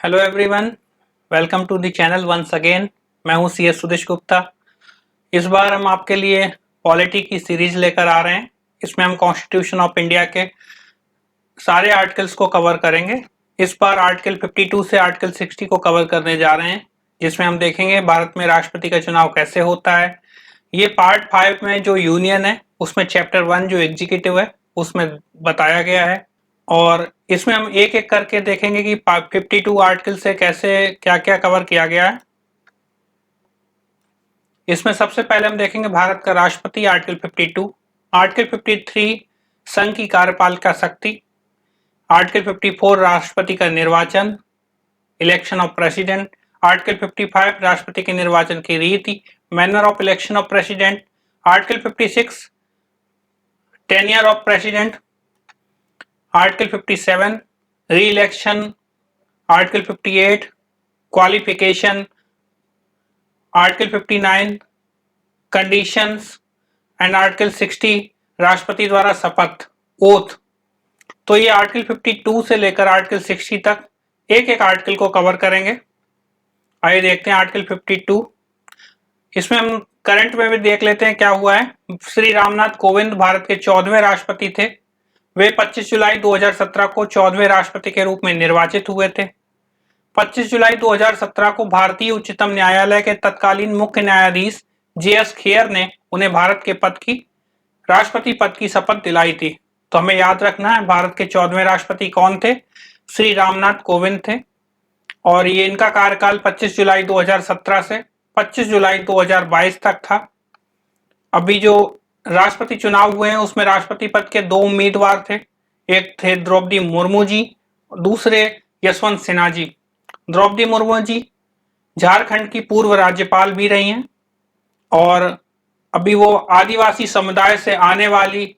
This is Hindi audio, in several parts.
Hello everyone, welcome to the channel once again. मैं हूं सीएस सुदेश गुप्ता। इस बार हम आपके लिए पॉलिटी की सीरीज लेकर आ रहे हैं। इसमें हम कॉन्स्टिट्यूशन ऑफ इंडिया के सारे आर्टिकल्स को कवर करेंगे। इस बार आर्टिकल 52 से आर्टिकल 60 को कवर करने जा रहे हैं, जिसमें हम देखेंगे भारत में राष्ट्रपति का चुनाव कैसे होता है। ये पार्ट 5 में जो यूनियन है उसमें चैप्टर 1 जो एग्जीक्यूटिव है उसमें बताया गया है, और इसमें हम एक एक करके देखेंगे कि 52 आर्टिकल से कैसे क्या क्या कवर किया गया है। इसमें सबसे पहले हम देखेंगे भारत का राष्ट्रपति आर्टिकल 52, आर्टिकल 53 संघ की कार्यपालिका शक्ति, आर्टिकल 54 राष्ट्रपति का निर्वाचन, इलेक्शन ऑफ प्रेसिडेंट, आर्टिकल 55 राष्ट्रपति के निर्वाचन की रीति, manner of election of president, article 56 tenure of president, article 57 री election, article 58 qualification, article 59 conditions and article 60 राष्ट्रपति द्वारा शपथ ओथ। तो ये आर्टिकल 52 से लेकर आर्टिकल 60 तक एक एक आर्टिकल को कवर करेंगे। आइए देखते हैं आर्टिकल 52। इसमें हम करंट में भी देख लेते हैं क्या हुआ है। श्री रामनाथ कोविंद भारत के 14वें राष्ट्रपति थे। वे 25 जुलाई 2017 को 14वें राष्ट्रपति के रूप में निर्वाचित हुए थे। 25 जुलाई 2017 को भारतीय उच्चतम न्यायालय के तत्कालीन मुख्य न्यायाधीश जे.एस. खेयर ने उन्हें भारत के राष्ट्रपति पद की शपथ दिलाई थी। तो हमें याद रखना है भारत के 14वें राष्ट्रपति कौन थे? श्री रामनाथ कोविंद थे, और ये इनका कार्यकाल 25 जुलाई 2017 से 25 जुलाई 2022 तक था। अभी जो राष्ट्रपति चुनाव हुए हैं उसमें राष्ट्रपति पद के 2 उम्मीदवार थे। एक थे द्रौपदी मुर्मू जी, दूसरे यशवंत सिन्हा जी। द्रौपदी मुर्मू जी झारखंड की पूर्व राज्यपाल भी रही हैं, और अभी वो आदिवासी समुदाय से आने वाली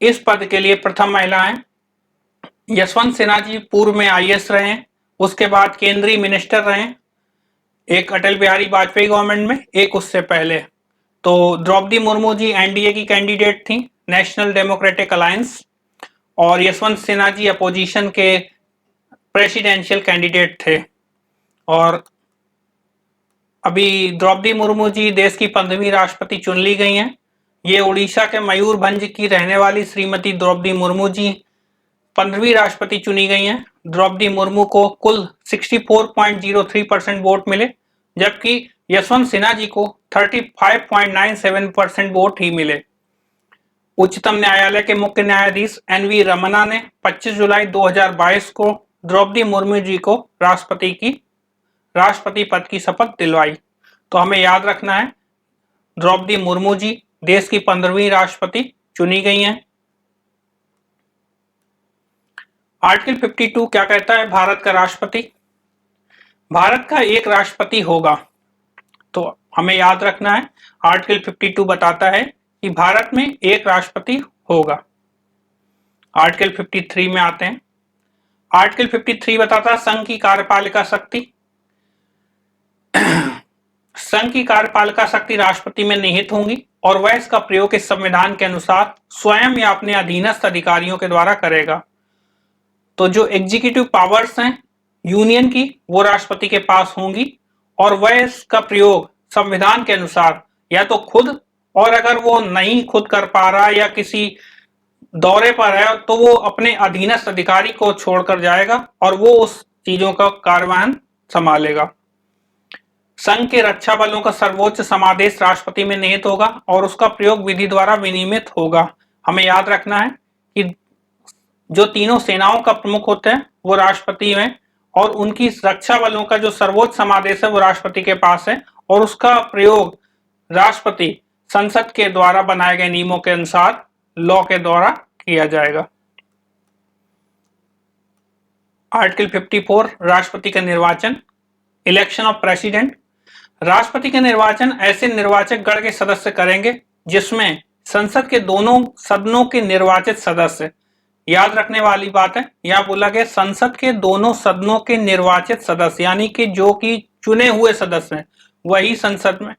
इस पद के लिए प्रथम महिला हैं। यशवंत सिन्हा जी पूर्व में आईएएस रहे हैं, उसके बाद केंद्रीय मिनिस्टर रहे, एक अटल बिहारी वाजपेयी गवर्नमेंट में, एक उससे पहले। तो द्रौपदी मुर्मू जी एनडीए की कैंडिडेट थी, नेशनल डेमोक्रेटिक अलायंस, और यशवंत सिन्हा जी अपोजिशन के प्रेसिडेंशियल कैंडिडेट थे। और अभी द्रौपदी मुर्मू जी देश की 15वीं राष्ट्रपति चुन ली गई हैं। ये उड़ीसा के मयूरभंज की रहने वाली श्रीमती द्रौपदी मुर्मू जी 15वीं राष्ट्रपति चुनी गई हैं। द्रौपदी मुर्मू को कुल 64.03% वोट मिले, जबकि यशवंत सिन्हा जी को 35.97% वोट ही मिले। उच्चतम न्यायालय के मुख्य न्यायाधीश एन.वी. रमन्ना ने 25 जुलाई 2022 को द्रौपदी मुर्मू जी को राष्ट्रपति पद की शपथ दिलवाई। तो हमें याद रखना है द्रौपदी मुर्मू जी देश की 15वीं राष्ट्रपति चुनी गई हैं। आर्टिकल 52 क्या कहता है? भारत का राष्ट्रपति, भारत का एक राष्ट्रपति होगा। तो हमें याद रखना है आर्टिकल 52 बताता है कि भारत में एक राष्ट्रपति होगा। आर्टिकल 53 में आते हैं। आर्टिकल 53 बताता है संघ की कार्यपालिका शक्ति। संघ की कार्यपालिका शक्ति राष्ट्रपति में निहित होंगी, और वह इसका प्रयोग इस संविधान के अनुसार स्वयं या अपने अधीनस्थ अधिकारियों के द्वारा करेगा। तो जो एग्जीक्यूटिव पावर्स हैं यूनियन की, वो राष्ट्रपति के पास होंगी, और वह इसका प्रयोग संविधान के अनुसार या तो खुद, और अगर वो नहीं खुद कर पा रहा या किसी दौरे पर है तो वो अपने अधीनस्थ अधिकारी को छोड़कर जाएगा और वो उस चीजों का कार्यान्वयन संभालेगा। संघ के रक्षा बलों का सर्वोच्च समादेश राष्ट्रपति में निहित होगा, और उसका प्रयोग विधि द्वारा विनियमित होगा। हमें याद रखना है कि जो तीनों सेनाओं का प्रमुख होते हैं वो राष्ट्रपति में, और उनकी रक्षा बलों का जो सर्वोच्च समादेश है वो राष्ट्रपति के पास है, और उसका प्रयोग राष्ट्रपति संसद के द्वारा बनाए गए नियमों के अनुसार लॉ के द्वारा किया जाएगा। आर्टिकल 54 राष्ट्रपति का निर्वाचन, इलेक्शन ऑफ प्रेसिडेंट। राष्ट्रपति का निर्वाचन ऐसे निर्वाचक गण के सदस्य करेंगे जिसमें संसद के दोनों सदनों के निर्वाचित सदस्य, याद रखने वाली बात है, यह बोला गया संसद के दोनों सदनों के निर्वाचित सदस्य, यानी कि जो कि चुने हुए सदस्य हैं वही संसद में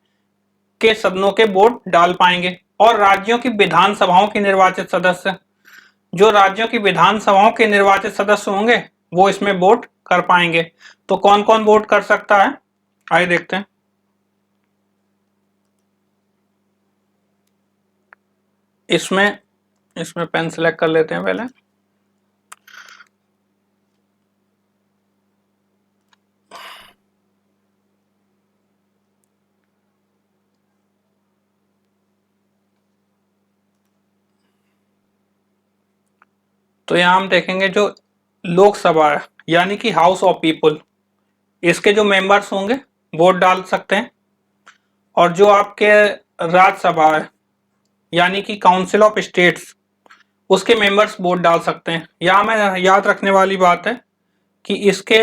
के सदनों के वोट डाल पाएंगे। और राज्यों की विधानसभाओं के निर्वाचित सदस्य, जो राज्यों की विधानसभाओं के निर्वाचित सदस्य होंगे वो इसमें वोट कर पाएंगे। तो कौन कौन वोट कर सकता है, आइए देखते हैं। इसमें इसमें पेन सिलेक्ट कर लेते हैं पहले। तो यहाँ हम देखेंगे जो लोकसभा है यानी कि हाउस ऑफ पीपल, इसके जो मेंबर्स होंगे वोट डाल सकते हैं। और जो आपके राज्यसभा है यानी कि काउंसिल ऑफ स्टेट्स, उसके मेंबर्स वोट डाल सकते हैं। यहाँ में याद रखने वाली बात है कि इसके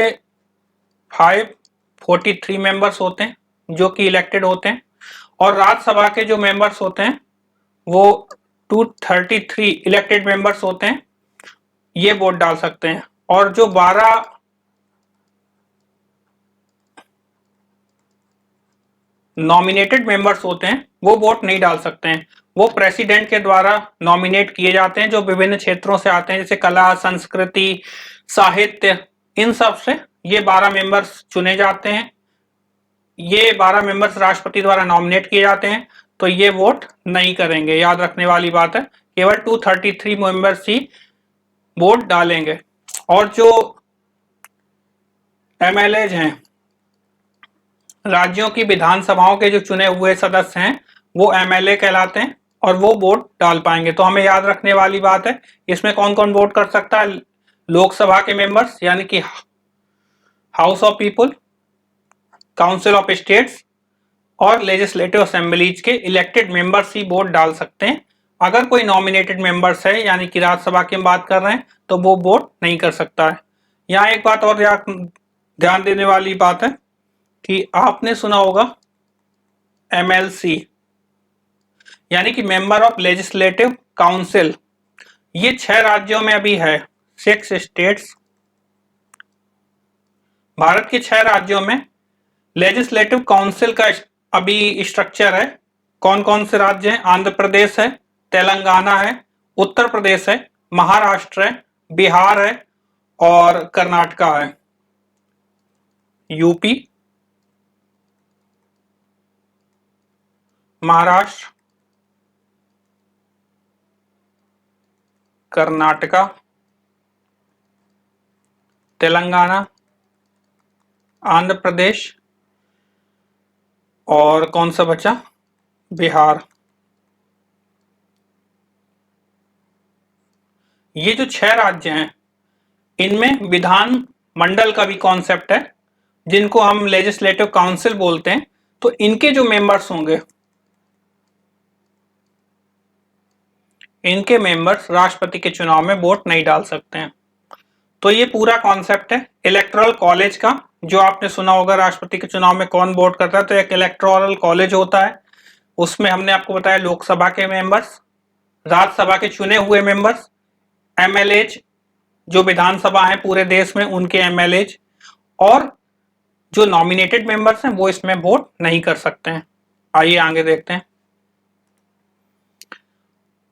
543 मेंबर्स होते हैं जो कि इलेक्टेड होते हैं, और राज्यसभा के जो मेंबर्स होते हैं वो 233 इलेक्टेड मेंबर्स होते हैं, ये वोट डाल सकते हैं। और जो 12 नॉमिनेटेड मेंबर्स होते हैं वो वोट नहीं डाल सकते हैं। वो प्रेसिडेंट के द्वारा नॉमिनेट किए जाते हैं, जो विभिन्न क्षेत्रों से आते हैं, जैसे कला, संस्कृति, साहित्य, इन सब से ये 12 मेंबर्स चुने जाते हैं। ये 12 मेंबर्स राष्ट्रपति द्वारा नॉमिनेट किए जाते हैं, तो ये वोट नहीं करेंगे। याद रखने वाली बात है, केवल 233 मेंबर्स ही वोट डालेंगे। और जो एमएलएज हैं, राज्यों की विधानसभाओं के जो चुने हुए सदस्य हैं, वो एमएलए कहलाते हैं और वो वोट डाल पाएंगे। तो हमें याद रखने वाली बात है, इसमें कौन कौन वोट कर सकता है। लोकसभा के मेंबर्स यानी कि house of people, council of states और लेजिस्लेटिव असेंबलीज के इलेक्टेड मेंबर्स ही वोट डाल सकते हैं। अगर कोई नॉमिनेटेड मेंबर्स है यानी कि राज्यसभा की हम बात कर रहे हैं, तो वो वोट नहीं कर सकता है। यहाँ एक बात और ध्यान देने वाली बात है कि आपने सुना होगा एमएलसी यानी कि मेंबर ऑफ लेजिस्लेटिव काउंसिल। ये 6 राज्यों में अभी है, 6 स्टेट्स। भारत के 6 राज्यों में लेजिस्लेटिव काउंसिल का अभी स्ट्रक्चर है। कौन कौन से राज्य हैं? आंध्र प्रदेश है, तेलंगाना है, उत्तर प्रदेश है, महाराष्ट्र है, बिहार है और कर्नाटका है। यूपी, महाराष्ट्र, कर्नाटका, तेलंगाना, आंध्र प्रदेश और कौन सा बचा? बिहार। ये जो 6 राज्य हैं, इनमें विधान मंडल का भी कॉन्सेप्ट है, जिनको हम लेजिस्लेटिव काउंसिल बोलते हैं। तो इनके जो मेंबर्स होंगे, इनके मेंबर्स राष्ट्रपति के चुनाव में वोट नहीं डाल सकते हैं। तो ये पूरा कॉन्सेप्ट है इलेक्टोरल कॉलेज का, जो आपने सुना होगा राष्ट्रपति के चुनाव में कौन वोट करता है। तो एक इलेक्टोरल कॉलेज होता है, उसमें हमने आपको बताया लोकसभा के मेंबर्स, राज्यसभा के चुने हुए मेंबर्स, एमएलएज जो विधानसभा है पूरे देश में उनके एमएलएज, और जो नॉमिनेटेड मेंबर्स हैं वो इसमें वोट नहीं कर सकते हैं। आइए आगे देखते हैं।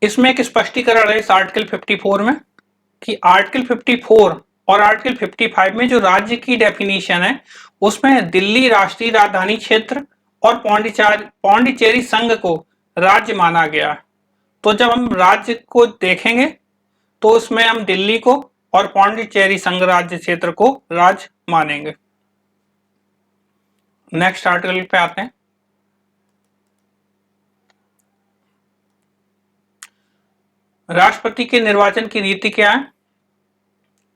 इसमें एक स्पष्टीकरण है इस आर्टिकल 54 में कि आर्टिकल 54 और आर्टिकल 55 में जो राज्य की डेफिनेशन है, उसमें दिल्ली राष्ट्रीय राजधानी क्षेत्र और पौंडीचेरी संघ को राज्य माना गया है। तो जब हम राज्य को देखेंगे तो उसमें हम दिल्ली को और पौंडीचेरी संघ राज्य क्षेत्र को राज्य मानेंगे। नेक्स्ट आर्टिकल पे आते हैं। राष्ट्रपति के निर्वाचन की रीति क्या है?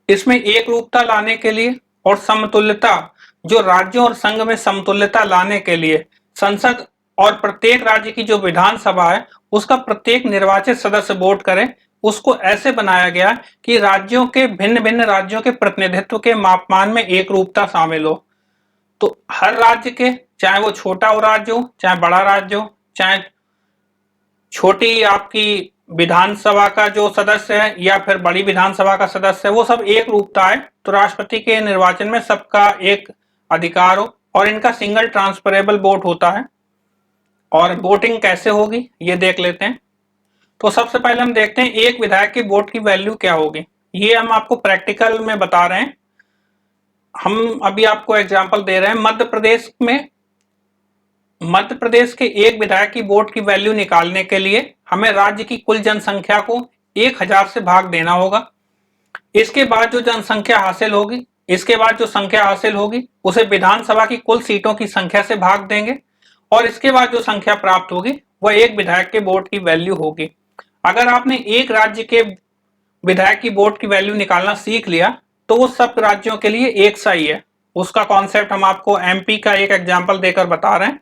इसमें एक रूपता लाने के लिए और समतुल्यता, जो राज्यों और संघ में समतुल्यता लाने के लिए संसद और प्रत्येक राज्य की जो विधानसभा है उसका प्रत्येक निर्वाचित सदस्य वोट करे, उसको ऐसे बनाया गया कि राज्यों के भिन्न भिन्न राज्यों के प्रतिनिधित्व के मापमान में एक रूपता शामिल हो। तो हर राज्य के, चाहे वो छोटा हो राज्य हो, चाहे बड़ा राज्य हो, चाहे छोटी आपकी विधानसभा का जो सदस्य है या फिर बड़ी विधानसभा का सदस्य है, वो सब एक रूपता है। तो राष्ट्रपति के निर्वाचन में सबका एक अधिकार हो और इनका सिंगल ट्रांसफरेबल वोट होता है। और वोटिंग कैसे होगी ये देख लेते हैं। तो सबसे पहले हम देखते हैं एक विधायक की वोट की वैल्यू क्या होगी। ये हम आपको प्रैक्टिकल में बता रहे हैं। हम अभी आपको एग्जांपल दे रहे हैं। मध्य प्रदेश के एक विधायक की वोट की वैल्यू निकालने के लिए हमें राज्य की कुल जनसंख्या को 1000 से भाग देना होगा। इसके बाद जो जनसंख्या हासिल होगी, इसके बाद जो संख्या हासिल होगी उसे विधानसभा की कुल सीटों की संख्या से भाग देंगे और इसके बाद जो संख्या प्राप्त होगी वह एक विधायक के वोट की वैल्यू होगी। अगर आपने एक राज्य के विधायक की वोट की वैल्यू निकालना सीख लिया तो वो सब राज्यों के लिए एक सा ही है। उसका कॉन्सेप्ट हम आपको एमपी का एक एग्जांपल देकर बता रहे हैं।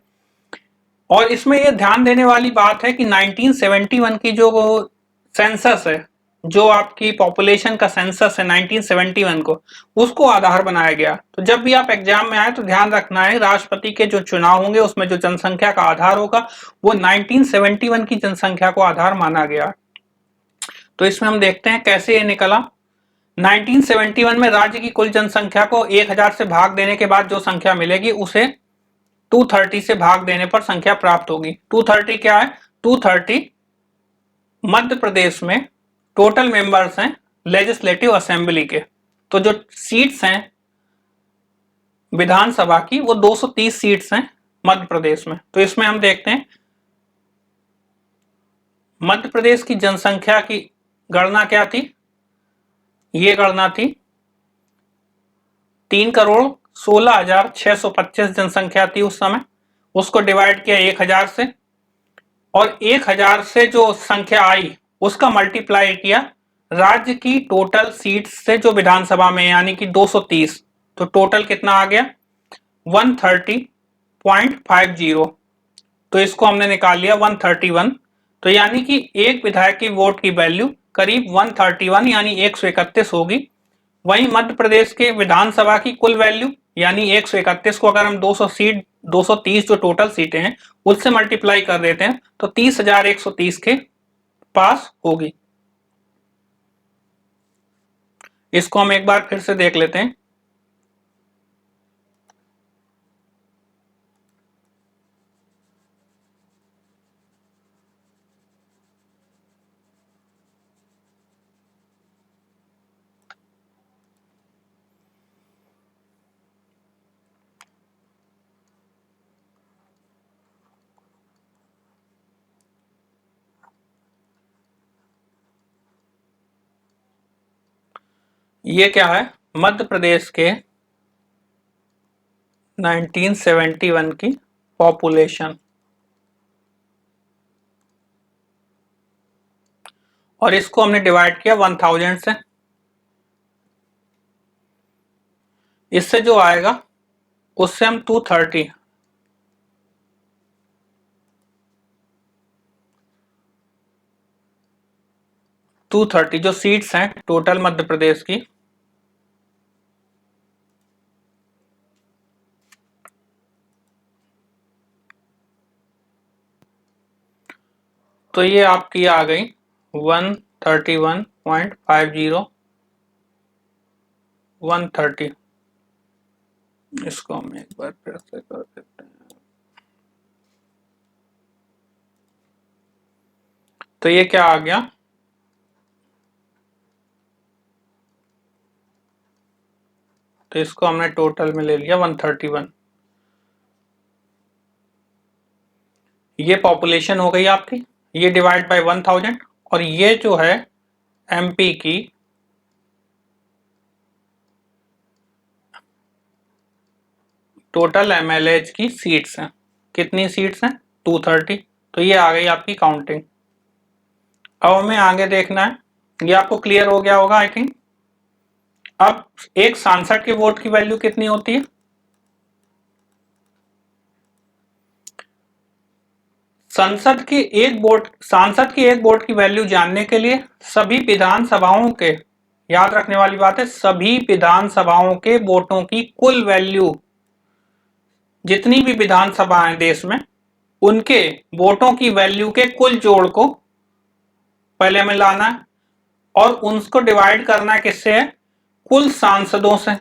और इसमें यह ध्यान देने वाली बात है कि 1971 की जो सेंसस है, जो आपकी पॉपुलेशन का सेंसस है 1971 को, उसको आधार बनाया गया। तो जब भी आप एग्जाम में आए तो ध्यान रखना है राष्ट्रपति के जो चुनाव होंगे उसमें जो जनसंख्या का आधार होगा वो 1971 की जनसंख्या को आधार माना गया। तो इसमें हम देखते हैं कैसे ये निकला। 1971 में राज्य की कुल जनसंख्या को 1000 से भाग देने के बाद जो संख्या मिलेगी उसे 230 से भाग देने पर संख्या प्राप्त होगी। 230 क्या है? 230 मध्य प्रदेश में टोटल मेंबर्स हैं लेजिस्लेटिव असेंबली के। तो जो सीट्स हैं विधानसभा की वो 230 सीट्स हैं मध्य प्रदेश में। तो इसमें हम देखते हैं मध्य प्रदेश की जनसंख्या की गणना क्या थी। ये गणना थी 3,16,625 जनसंख्या थी उस समय। उसको डिवाइड किया 1000 से और 1000 से जो संख्या आई उसका मल्टीप्लाई किया राज्य की टोटल सीट्स से जो विधानसभा में, यानी कि 230। तो टोटल कितना आ गया? 130.50। तो इसको हमने निकाल लिया 131। तो यानी कि एक विधायक की वोट की वैल्यू करीब 131 यानी 131 होगी। वहीं मध्य प्रदेश के विधानसभा की कुल वैल्यू यानी 131 को अगर हम 230 जो टोटल सीटें हैं उससे मल्टीप्लाई कर देते हैं तो 30,130 के पास होगी। इसको हम एक बार फिर से देख लेते हैं। ये क्या है? मध्य प्रदेश के 1971 की पॉपुलेशन और इसको हमने डिवाइड किया 1000 से। इससे जो आएगा उससे हम 230 जो सीट्स हैं टोटल मध्य प्रदेश की, तो ये आपकी आ गई 131.50 130। इसको हम एक बार फिर से कर देते हैं। तो ये क्या आ गया? तो इसको हमने टोटल में ले लिया 131। ये पॉपुलेशन हो गई आपकी, ये डिवाइड बाय 1000 और ये जो है एमपी की टोटल एमएलए की सीट्स हैं। कितनी सीट्स हैं? 230। तो ये आ गई आपकी काउंटिंग। अब हमें आगे देखना है। ये आपको क्लियर हो गया होगा आई थिंक। अब एक सांसद के वोट की वैल्यू कितनी होती है? सांसद की एक वोट की वैल्यू जानने के लिए सभी विधानसभाओं के, याद रखने वाली बात है, सभी विधानसभाओं के वोटों की कुल वैल्यू, जितनी भी विधानसभाएं देश में उनके वोटों की वैल्यू के कुल जोड़ को पहले हमें लाना है और उनको डिवाइड करना है किससे है? कुल सांसदों से।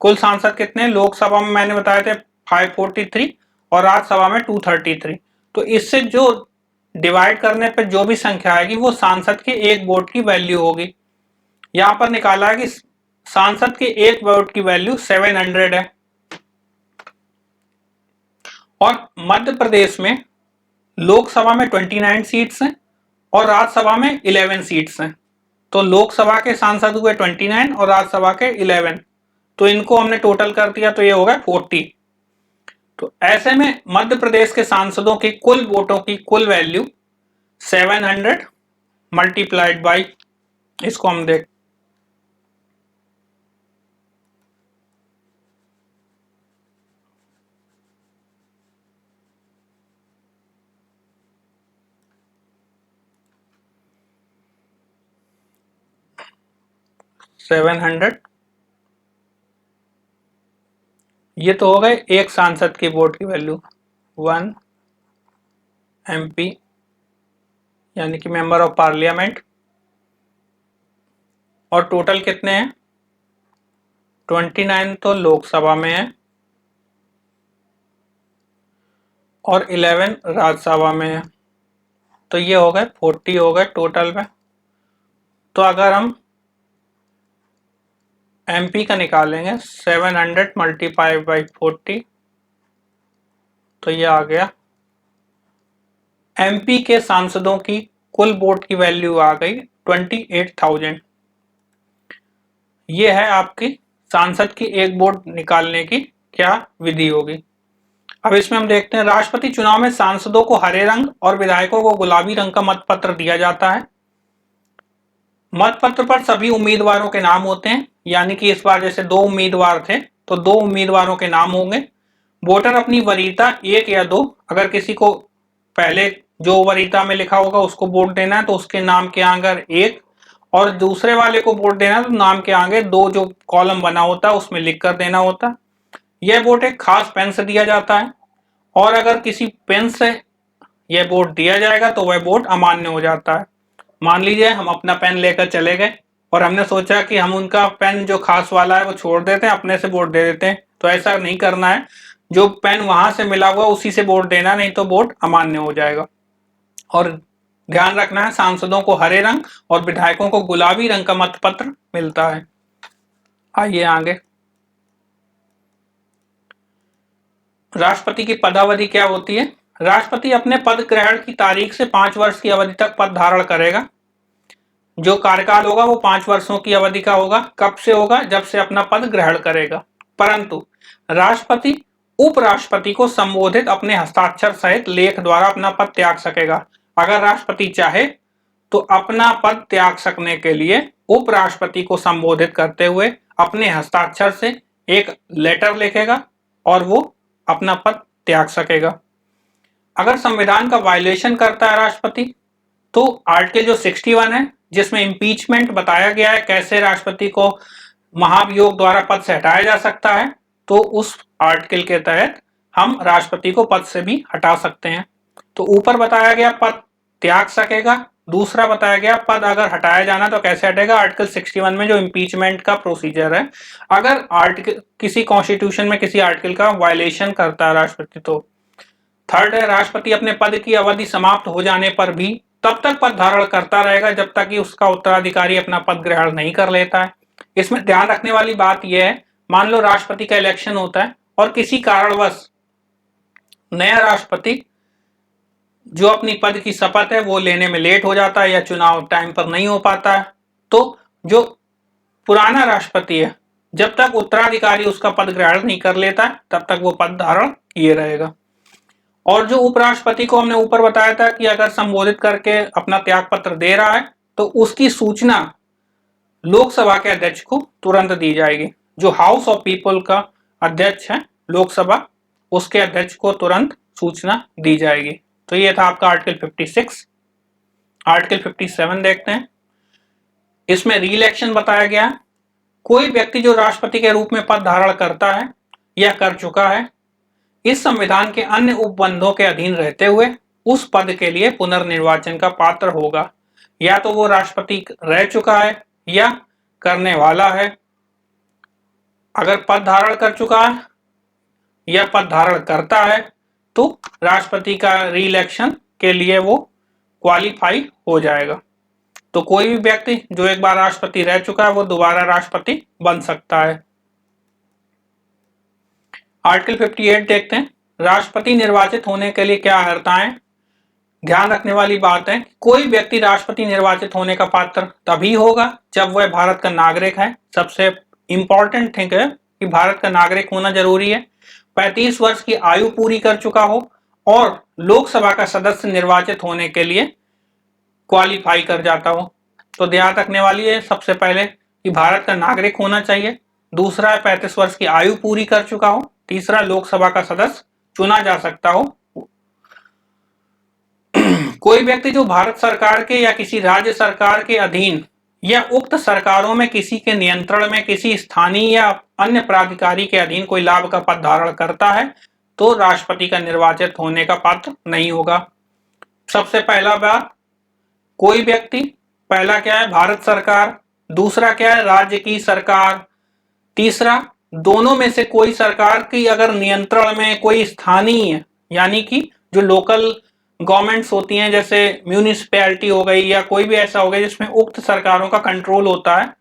कुल सांसद कितने? लोकसभा में मैंने बताया थे 543 और राज्यसभा में 233। तो इससे जो डिवाइड करने पर जो भी संख्या आएगी वो सांसद के एक वोट की वैल्यू होगी। यहां पर निकाला है कि सांसद के एक वोट की वैल्यू 700 है। और मध्य प्रदेश में लोकसभा में 29 सीट्स हैं और राज्यसभा में 11 सीट्स हैं। तो लोकसभा के सांसद हुए 29 और राज्यसभा के 11, तो इनको हमने टोटल कर दिया तो ये हो गया 40। तो ऐसे में मध्य प्रदेश के सांसदों की कुल वोटों की कुल वैल्यू 700 मल्टीप्लाइड बाई, इसको हम देख 700, ये तो हो गए एक सांसद के वोट की वैल्यू, 1 MP यानी कि मेंबर ऑफ पार्लियामेंट। और टोटल कितने हैं? 29 तो लोकसभा में है और 11 राज्यसभा में है, तो ये हो गए 40 हो गए टोटल में। तो अगर हम MP का निकालेंगे 700 मल्टीप्लाई बाई 40, तो ये आ गया MP के सांसदों की कुल वोट की वैल्यू आ गई 28,000। ये है आपकी सांसद की एक वोट निकालने की क्या विधि होगी। अब इसमें हम देखते हैं, राष्ट्रपति चुनाव में सांसदों को हरे रंग और विधायकों को गुलाबी रंग का मतपत्र दिया जाता है। मतपत्र पर सभी उम्मीदवारों के नाम होते हैं, यानी कि इस बार जैसे 2 उम्मीदवार थे तो 2 उम्मीदवारों के नाम होंगे। वोटर अपनी वरीयता 1 या 2, अगर किसी को पहले जो वरीयता में लिखा होगा उसको वोट देना है तो उसके नाम के आगे 1, और दूसरे वाले को वोट देना है तो नाम के आगे 2 जो कॉलम बना होता है उसमें लिख कर देना होता है। यह वोट एक खास पेन से दिया जाता है, और अगर किसी पेन से यह वोट दिया जाएगा तो वह वोट अमान्य हो जाता है। मान लीजिए हम अपना पेन लेकर चले गए और हमने सोचा कि हम उनका पेन जो खास वाला है वो छोड़ देते हैं, अपने से वोट दे देते हैं, तो ऐसा नहीं करना है। जो पेन वहां से मिला हुआ उसी से वोट देना, नहीं तो वोट अमान्य हो जाएगा। और ध्यान रखना है, सांसदों को हरे रंग और विधायकों को गुलाबी रंग का मतपत्र मिलता है। आइए आगे, राष्ट्रपति की पदावधि क्या होती है? राष्ट्रपति अपने पद ग्रहण की तारीख से 5 वर्ष की अवधि तक पद धारण करेगा। जो कार्यकाल होगा वो 5 वर्षों की अवधि का होगा। कब से होगा? जब से अपना पद ग्रहण करेगा। परंतु राष्ट्रपति उपराष्ट्रपति को संबोधित अपने हस्ताक्षर सहित लेख द्वारा अपना पद त्याग सकेगा। अगर राष्ट्रपति चाहे तो अपना पद त्याग सकने के लिए उपराष्ट्रपति को संबोधित करते हुए अपने हस्ताक्षर से एक लेटर लिखेगा और वो अपना पद त्याग सकेगा। अगर संविधान का वायलेशन करता है राष्ट्रपति, तो आर्टिकल जो 61 है जिसमें इम्पीचमेंट बताया गया है कैसे राष्ट्रपति को महाभियोग द्वारा पद से हटाया जा सकता है, तो उस आर्टिकल के तहत हम राष्ट्रपति को पद से भी हटा सकते हैं। तो ऊपर बताया गया पद त्याग सकेगा, दूसरा बताया गया पद अगर हटाया जाना तो कैसे हटेगा, आर्टिकल 61 में जो इम्पीचमेंट का प्रोसीजर है। अगर आर्टिकल किसी कॉन्स्टिट्यूशन में किसी आर्टिकल का वायलेशन करता है राष्ट्रपति, तो थर्ड है, राष्ट्रपति अपने पद की अवधि समाप्त हो जाने पर भी तब तक पद धारण करता रहेगा जब तक कि उसका उत्तराधिकारी अपना पद ग्रहण नहीं कर लेता है। इसमें ध्यान रखने वाली बात यह है, मान लो राष्ट्रपति का इलेक्शन होता है और किसी कारणवश नया राष्ट्रपति जो अपनी पद की शपथ है वो लेने में लेट हो जाता है या चुनाव टाइम पर नहीं हो पाता है, तो जो पुराना राष्ट्रपति है जब तक उत्तराधिकारी उसका पद ग्रहण नहीं कर लेता तब तक वो पद धारण किए रहेगा। और जो उपराष्ट्रपति को हमने ऊपर बताया था कि अगर संबोधित करके अपना त्याग पत्र दे रहा है तो उसकी सूचना लोकसभा के अध्यक्ष को तुरंत दी जाएगी। जो हाउस ऑफ पीपल का अध्यक्ष है लोकसभा, उसके अध्यक्ष को तुरंत सूचना दी जाएगी। तो ये था आपका आर्टिकल 56। आर्टिकल 57 देखते हैं, इसमें री इलेक्शन बताया गया। कोई व्यक्ति जो राष्ट्रपति के रूप में पद धारण करता है या कर चुका है, इस संविधान के अन्य उपबंधों के अधीन रहते हुए उस पद के लिए पुनर्निर्वाचन का पात्र होगा। या तो वो राष्ट्रपति रह चुका है या करने वाला है। अगर पद धारण कर चुका है या पद धारण करता है तो राष्ट्रपति का री इलेक्शन के लिए वो क्वालिफाई हो जाएगा। तो कोई भी व्यक्ति जो एक बार राष्ट्रपति रह चुका है वो दोबारा राष्ट्रपति बन सकता है। आर्टिकल 58 देखते हैं, राष्ट्रपति निर्वाचित होने के लिए क्या अर्हता है। ध्यान रखने वाली बात है, कोई व्यक्ति राष्ट्रपति निर्वाचित होने का पात्र तभी होगा जब वह भारत का नागरिक है। सबसे इंपॉर्टेंट थिंग है कि भारत का नागरिक होना जरूरी है, 35 वर्ष की आयु पूरी कर चुका हो और लोकसभा का सदस्य निर्वाचित होने के लिए क्वालिफाई कर जाता हो। तो ध्यान रखने वाली है सबसे पहले कि भारत का नागरिक होना चाहिए, दूसरा है 35 वर्ष की आयु पूरी कर चुका हो, तीसरा लोकसभा का सदस्य चुना जा सकता हो। कोई व्यक्ति जो भारत सरकार के या किसी राज्य सरकार के अधीन या उक्त सरकारों में किसी के नियंत्रण में किसी स्थानीय या अन्य प्राधिकारी के अधीन कोई लाभ का पद धारण करता है तो राष्ट्रपति का निर्वाचित होने का पात्र नहीं होगा। सबसे पहला बात, कोई व्यक्ति, पहला क्या है भारत सरकार, दूसरा क्या है राज्य की सरकार, तीसरा दोनों में से कोई सरकार की अगर नियंत्रण में कोई स्थानीय यानी कि जो लोकल गवर्नमेंट्स होती हैं जैसे म्यूनिसिपैलिटी हो गई या कोई भी ऐसा हो गया जिसमें उक्त सरकारों का कंट्रोल होता है,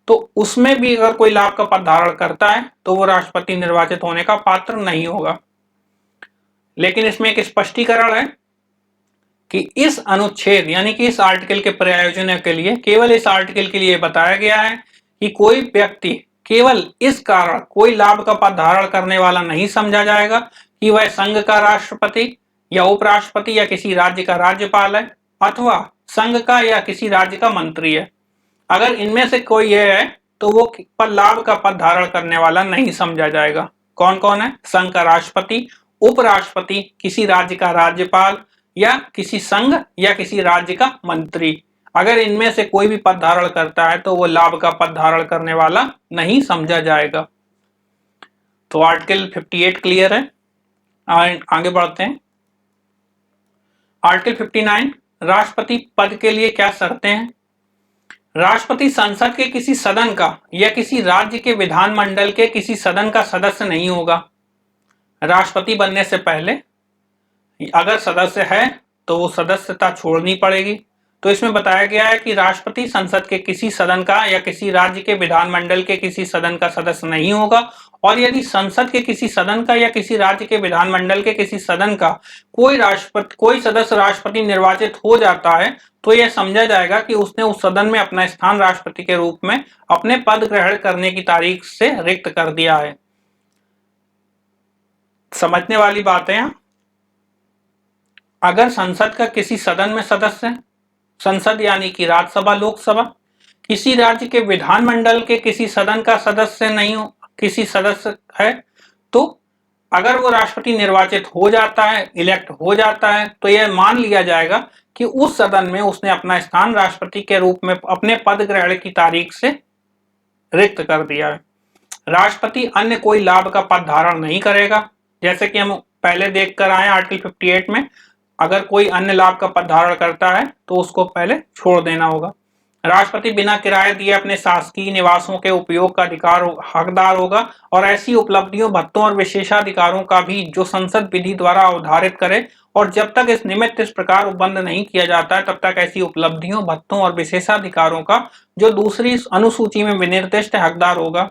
तो उसमें भी अगर कोई लाभ का पद धारण करता है तो वो राष्ट्रपति निर्वाचित होने का पात्र नहीं होगा। लेकिन इसमें एक स्पष्टीकरण है कि इस अनुच्छेद यानी कि इस आर्टिकल के प्रयोजन के लिए, केवल इस आर्टिकल के लिए बताया गया है कि कोई व्यक्ति केवल इस कारण कोई लाभ का पद धारण करने वाला नहीं समझा जाएगा कि वह संघ का राष्ट्रपति या उपराष्ट्रपति या किसी राज्य का राज्यपाल है अथवा संघ का या किसी राज्य का मंत्री है। अगर इनमें से कोई है तो वो पर लाभ का पद धारण करने वाला नहीं समझा जाएगा। कौन कौन है? संघ का राष्ट्रपति, उपराष्ट्रपति, किसी राज्य का राज्यपाल या किसी संघ या किसी राज्य का मंत्री। अगर इनमें से कोई भी पद धारण करता है तो वो लाभ का पद धारण करने वाला नहीं समझा जाएगा। तो आर्टिकल 58 क्लियर है। आगे बढ़ते हैं। आर्टिकल 59, राष्ट्रपति पद के लिए क्या शर्तें हैं। राष्ट्रपति संसद के किसी सदन का या किसी राज्य के विधानमंडल के किसी सदन का सदस्य नहीं होगा। राष्ट्रपति बनने से पहले अगर सदस्य है तो वो सदस्यता छोड़नी पड़ेगी। तो इसमें बताया गया है कि राष्ट्रपति संसद के किसी सदन का या किसी राज्य के विधानमंडल के किसी सदन का सदस्य नहीं होगा, और यदि संसद के किसी सदन का या किसी राज्य के विधानमंडल के किसी सदन का कोई सदस्य राष्ट्रपति निर्वाचित हो जाता है तो यह समझा जाएगा कि उसने उस सदन में अपना स्थान राष्ट्रपति के रूप में अपने पद ग्रहण करने की तारीख से रिक्त कर दिया है। समझने वाली बात है। अगर संसद का किसी सदन में सदस्य, संसद यानी कि राज्यसभा लोकसभा, किसी राज्य के विधानमंडल के किसी सदन का सदस्य नहीं हो, किसी सदस्य है, तो अगर वो राष्ट्रपति निर्वाचित हो जाता है, इलेक्ट हो जाता है, तो यह मान लिया जाएगा कि उस सदन में उसने अपना स्थान राष्ट्रपति के रूप में अपने पद ग्रहण की तारीख से रिक्त कर दिया है। राष्ट्रपति अन्य कोई लाभ का पद धारण नहीं करेगा। जैसे कि हम पहले देख कर आए आर्टिकल 58 में, अगर कोई अन्य लाभ का पद धारण करता है तो उसको पहले छोड़ देना होगा। राष्ट्रपति बिना किराए दिए अपने शासकीय निवासों के उपयोग का हकदार होगा, और ऐसी उपलब्धियों, भत्तों और विशेषाधिकारों का भी जो संसद विधि द्वारा अवधारित करे, और जब तक इस निमित्त इस प्रकार उपबंध नहीं किया जाता है तब तक ऐसी उपलब्धियों, भत्तों और विशेषाधिकारों का जो दूसरी अनुसूची में विनिर्दिष्ट हकदार होगा।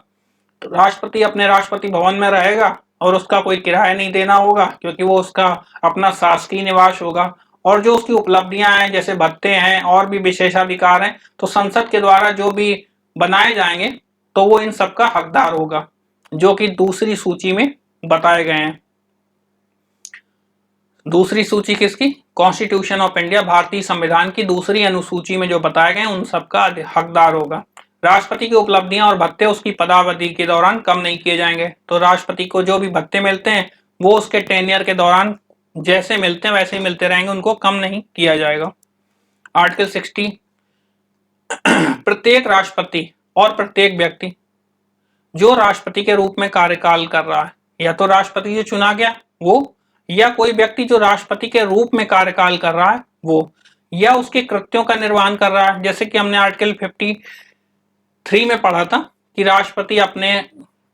तो राष्ट्रपति अपने राष्ट्रपति भवन में रहेगा और उसका कोई किराया नहीं देना होगा क्योंकि वो उसका अपना शासकीय निवास होगा, और जो उसकी उपलब्धियां हैं जैसे भत्ते हैं और भी विशेषाधिकार हैं तो संसद के द्वारा जो भी बनाए जाएंगे तो वो इन सब का हकदार होगा, जो कि दूसरी सूची में बताए गए हैं। दूसरी सूची किसकी? कॉन्स्टिट्यूशन ऑफ इंडिया, भारतीय संविधान की दूसरी अनुसूची में जो बताए गए उन सब का हकदार होगा। राष्ट्रपति की उपलब्धियां और भत्ते उसकी पदावधि के दौरान कम नहीं किए जाएंगे। तो राष्ट्रपति को जो भी भत्ते मिलते हैं वो उसके टेन्योर के दौरान जैसे मिलते हैं वैसे ही मिलते रहेंगे, उनको कम नहीं किया जाएगा। आर्टिकल 60, प्रत्येक राष्ट्रपति और प्रत्येक व्यक्ति जो राष्ट्रपति के रूप में कार्यकाल कर रहा है, या तो राष्ट्रपति जो चुना गया वो, या कोई व्यक्ति जो राष्ट्रपति के रूप में कार्यकाल कर रहा है वो, या उसके कृत्यों का निर्वहन कर रहा है। जैसे कि हमने आर्टिकल 53 में पढ़ा था कि राष्ट्रपति अपने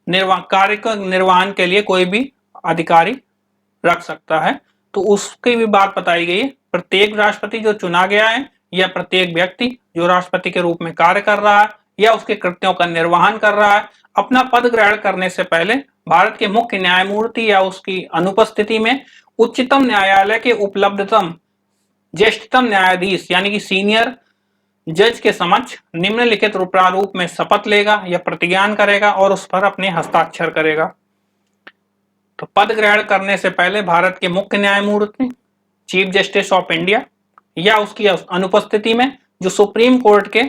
कार्य का निर्वहन के लिए कोई भी अधिकारी रख सकता है, तो उसकी भी बात बताई गई है। प्रत्येक राष्ट्रपति जो चुना गया है या प्रत्येक व्यक्ति जो राष्ट्रपति के रूप में कार्य कर रहा है या उसके कृत्यों का निर्वहन कर रहा है, अपना पद ग्रहण करने से पहले भारत के मुख्य न्यायमूर्ति या उसकी अनुपस्थिति में उच्चतम न्यायालय के उपलब्धतम ज्येष्ठतम न्यायाधीश यानी कि सीनियर जज के समक्ष निम्नलिखित प्रारूप में शपथ लेगा या प्रतिज्ञान करेगा और उस पर अपने हस्ताक्षर करेगा। तो पद ग्रहण करने से पहले भारत के मुख्य न्यायमूर्ति, चीफ जस्टिस ऑफ इंडिया या उसकी अनुपस्थिति में जो सुप्रीम कोर्ट के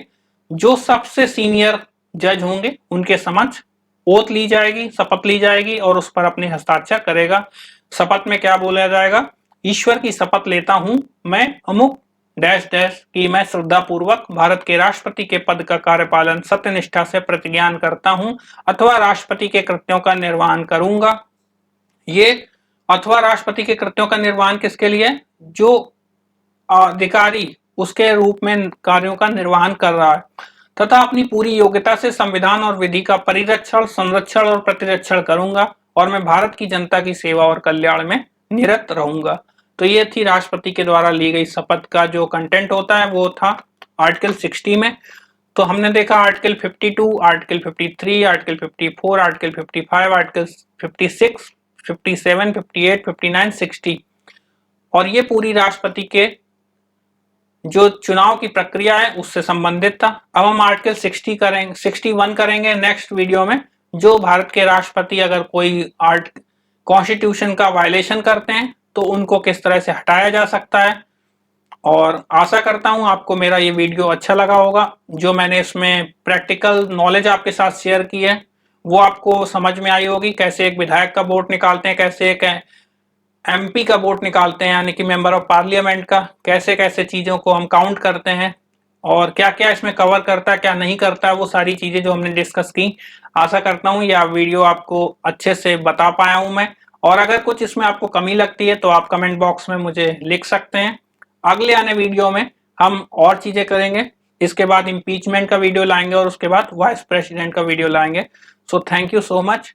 जो सबसे सीनियर जज होंगे उनके समक्ष ओथ ली जाएगी, शपथ ली जाएगी और उस पर अपने हस्ताक्षर करेगा। शपथ में क्या बोला जाएगा? ईश्वर की शपथ लेता हूं मैं अमुक डैश डैश की मैं श्रद्धा पूर्वक भारत के राष्ट्रपति के पद का कार्यपालन सत्यनिष्ठा से प्रतिज्ञान करता हूं अथवा राष्ट्रपति के कृत्यों का निर्वहन करूंगा। ये अथवा राष्ट्रपति के कृत्यों का निर्वहन किसके लिए? जो अधिकारी उसके रूप में कार्यों का निर्वहन कर रहा है तथा अपनी पूरी योग्यता से संविधान और विधि का परिरक्षण, संरक्षण और प्रतिरक्षण करूंगा और मैं भारत की जनता की सेवा और कल्याण में निरत रहूंगा। तो ये थी राष्ट्रपति के द्वारा ली गई शपथ का जो कंटेंट होता है वो था आर्टिकल 60 में। तो हमने देखा article 52, article 53, article 54, article 55, article 56, 57, 58, 59, 60 और ये पूरी राष्ट्रपति के जो चुनाव की प्रक्रिया है उससे संबंधित था। अब हम आर्टिकल 60 करेंगे, 61 करेंगे नेक्स्ट वीडियो में, जो भारत के राष्ट्रपति अगर कोई कॉन्स्टिट्यूशन का वायलेशन करते हैं तो उनको किस तरह से हटाया जा सकता है। और आशा करता हूं आपको मेरा ये वीडियो अच्छा लगा होगा। जो मैंने इसमें प्रैक्टिकल नॉलेज आपके साथ शेयर की है वो आपको समझ में आई होगी। कैसे एक विधायक का वोट निकालते हैं, कैसे एक एमपी का वोट निकालते हैं यानी कि मेंबर ऑफ पार्लियामेंट का, कैसे कैसे चीज़ों को हम काउंट करते हैं और क्या क्या इसमें कवर करता है क्या नहीं करता है, वो सारी चीज़ें जो हमने डिस्कस की। आशा करता हूँ यह वीडियो आपको अच्छे से बता पाया हूँ मैं। और अगर कुछ इसमें आपको कमी लगती है तो आप कमेंट बॉक्स में मुझे लिख सकते हैं। अगले आने वीडियो में हम और चीज़ें करेंगे। इसके बाद इम्पीचमेंट का वीडियो लाएंगे और उसके बाद वाइस प्रेसिडेंट का वीडियो लाएंगे। So thank you so much.